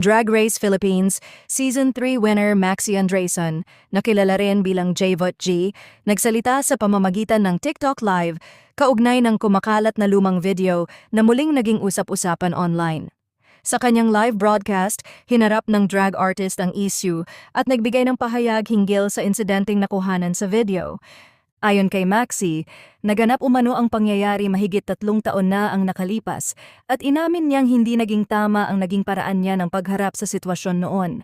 Drag Race Philippines Season 3 winner Maxi Andreson, nakilala rin bilang Jvot G, nagsalita sa pamamagitan ng TikTok Live kaugnay ng kumakalat na lumang video na muling naging usap-usapan online. Sa kanyang live broadcast, hinarap ng drag artist ang issue at nagbigay ng pahayag hinggil sa insidenteng nakuhanan sa video. Ayon kay Maxi, naganap umano ang pangyayari mahigit 3 taon na ang nakalipas at inamin niyang hindi naging tama ang naging paraan niya ng pagharap sa sitwasyon noon.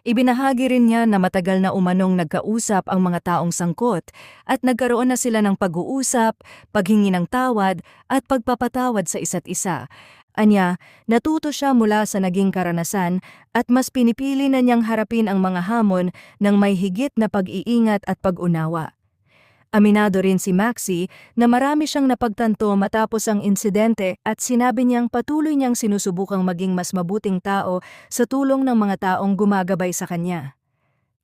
Ibinahagi rin niya na matagal na umanong nagkausap ang mga taong sangkot at nagkaroon na sila ng pag-uusap, paghingi ng tawad at pagpapatawad sa isa't isa. Anya, natuto siya mula sa naging karanasan at mas pinipili na niyang harapin ang mga hamon ng may higit na pag-iingat at pag-unawa. Aminado rin si Maxi na marami siyang napagtanto matapos ang insidente at sinabi niyang patuloy niyang sinusubukang maging mas mabuting tao sa tulong ng mga taong gumagabay sa kanya.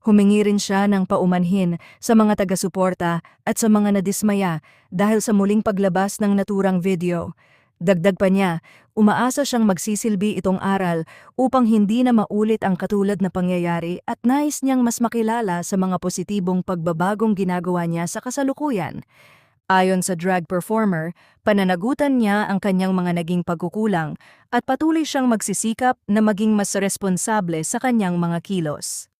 Humingi rin siya ng paumanhin sa mga taga-suporta at sa mga nadismaya dahil sa muling paglabas ng naturang video. Dagdag pa niya, umaasa siyang magsisilbi itong aral upang hindi na maulit ang katulad na pangyayari at nais niyang mas makilala sa mga positibong pagbabagong ginagawa niya sa kasalukuyan. Ayon sa drag performer, pananagutan niya ang kanyang mga naging pagkukulang at patuloy siyang magsisikap na maging mas responsable sa kanyang mga kilos.